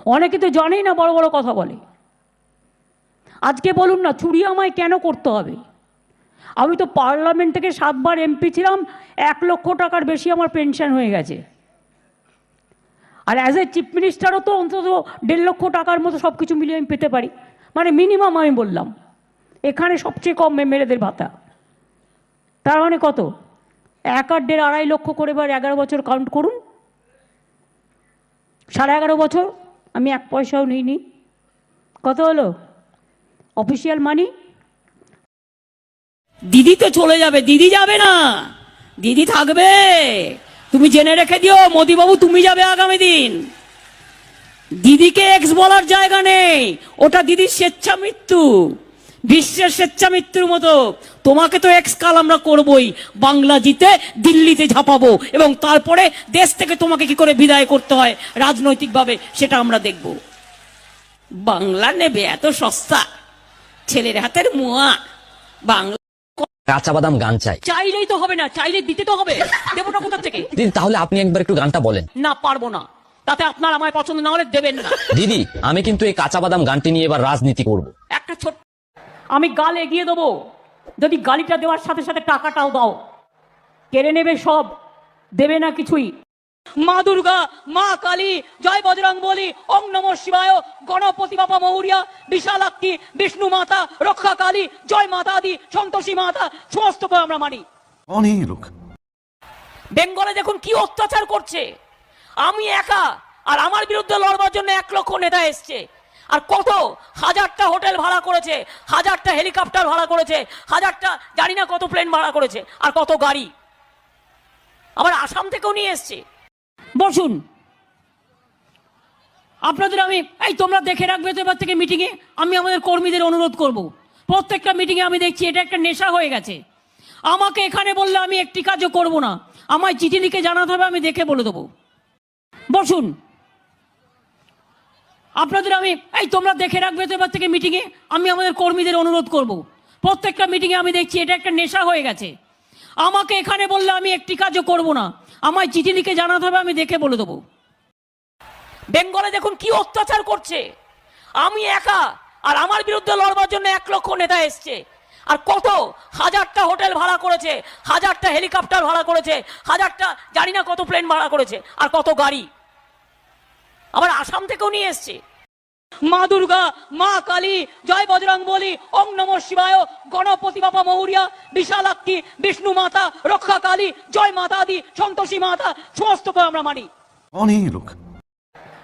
অনেকে তো জানেই না, বড় বড় কথা বলে। আজকে বলুন না, চুরি আমায় কেন করতে হবে? আমি তো পার্লামেন্ট থেকে 7 বার এমপি ছিলাম, 1 লক্ষ টাকার বেশি আমার পেনশন হয়ে গেছে। আর অ্যাজ এ চিফ মিনিস্টারও তো অন্তত 1.5 লক্ষ টাকার মতো সব কিছু মিলিয়ে আমি পেতে পারি, মানে মিনিমাম আমি বললাম। এখানে সবচেয়ে কম এমএলএদের ভাতা, তার মানে কত? 1 আর 1.5 2.5 লক্ষ করে, এবার 11 বছর কাউন্ট করুন, 11.5 বছর আমি 1 পয়সাও নিইনি। কত হলো অফিসিয়াল মানি? দিদি তো চলে যাবে, দিদি যাবে না, দিদি থাকবে। তুমি জেনে রেখে দিও মোদিবাবু, তুমি যাবে আগামী দিন। দিদিকে এক্স বলার জায়গা নেই, ওটা দিদির স্বেচ্ছা মৃত্যু, বিশ্বের স্বেচ্ছা মৃত্যুর মতো। তোমাকে তো এক্স কাল আমরা করবই, বাংলা জিতে দিল্লিতে ঝাঁপাবো, এবং তারপরে দেশ থেকে তোমাকে কি করে বিদায় করতে হয় রাজনৈতিকভাবে সেটা আমরা দেখব। বাংলা নেবে এত সস্তা, ছেলের হাতের মুয়া। বাংলা কাঁচা বাদাম গান চাই। চাইলেই তো হবে না, চাইলে দিতে তো হবে, দেবোটা কোথা থেকে? দিদি তাহলে আপনি একবার একটু গানটা বলেন। না, পারবো না, তাতে আপনার আমায় পছন্দ না হলে দেবেন না। দিদি আমি কিন্তু এই কাঁচা বাদাম গানটি নিয়ে এবার রাজনীতি করব। একটা ছোট, আমি গাল এগিয়ে দেবো, যদি গালিটা দেওয়ার সাথে সাথে টাকাটাও দাও। কেড়ে নেবে সব, দেবে না কিছুই। মা দুর্গা, মা কালী, জয় বজরং বলি, ওম নমঃ শিবায়, গণপতি বাবা মৌরিয়া, বিশালাক্ষী, বিষ্ণু মাতা, রক্ষা কালী, জয় মাতা দি, সন্তোষী মাতা, সমস্তকে আমরা মানি। অনেক লোক বেঙ্গলে দেখুন কি অত্যাচার করছে। আমি একা, আর আমার বিরুদ্ধে লড়বার জন্য 1 লক্ষ নেতা এসছে। আর কত হাজারটা হোটেল ভাড়া করেছে, হাজারটা হেলিকপ্টার ভাড়া করেছে, হাজারটা জানি না কত প্লেন ভাড়া করেছে, আর কত গাড়ি আবার আসাম থেকেও নিয়ে এসছে। বসুন, আপনাদের আমি এই তোমরা দেখে রাখবে তো এবার থেকে মিটিংয়ে। আমি আমাদের কর্মীদের অনুরোধ করব, প্রত্যেকটা মিটিংয়ে আমি দেখছি এটা একটা নেশা হয়ে গেছে। আমাকে এখানে বললে আমি একটি কাজও করব না, আমায় চিঠি লিখে জানাতে হবে, আমি দেখে বলে দেবো। বসুন, আপনাদের আমি এই তোমরা দেখে রাখবে তো এবার থেকে মিটিংয়ে। আমি আমাদের কর্মীদের অনুরোধ করব, প্রত্যেকটা মিটিংয়ে আমি দেখছি এটা একটা নেশা হয়ে গেছে। আমাকে এখানে বললে আমি একটি কাজও করব না, আমায় চিঠি লিখে জানাতে হবে, আমি দেখে বলে দেবো। বেঙ্গলে দেখুন কি অত্যাচার করছে। আমি একা, আর আমার বিরুদ্ধে লড়বার জন্য 1 লক্ষ নেতা এসছে। আর কত হাজারটা হোটেল ভাড়া করেছে, হাজারটা হেলিকপ্টার ভাড়া করেছে, হাজারটা জানি না কত প্লেন ভাড়া করেছে, আর কত গাড়ি আবার আসাম থেকেও নিয়ে এসছে। মা দুর্গা, মা কালী, জয় বজরং বলি, ওম নমঃ শিবায়, গণপতি বাবা মৌরিয়া, বিশালাক্ষী, বিষ্ণু মাতা, রক্ষা কালী, জয় মাতা দি, সন্তোষী মাতা, সমস্তকে আমরা মানি। অনেক লোক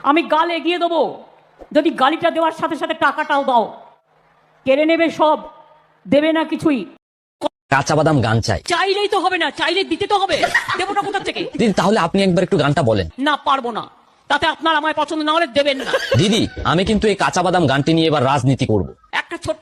আমি গাল এগিয়ে দেবো, যদি গালিটা দেওয়ার সাথে সাথে টাকাটাও দাও। কেড়ে নেবে সব, দেবে না কিছুই। কাঁচা বাদাম গান চাই। চাইলেই তো হবে না, চাইলে দিতে তো হবে, দেবোটা কোথা থেকে? দিদি তাহলে আপনি একবার একটু গানটা বলেন। না, পারবো না, তাতে আপনার আমায় পছন্দ না হলে দেবেন না। দিদি আমি কিন্তু এই কাঁচা বাদাম গানটি নিয়ে এবার রাজনীতি করব। একটা ছোট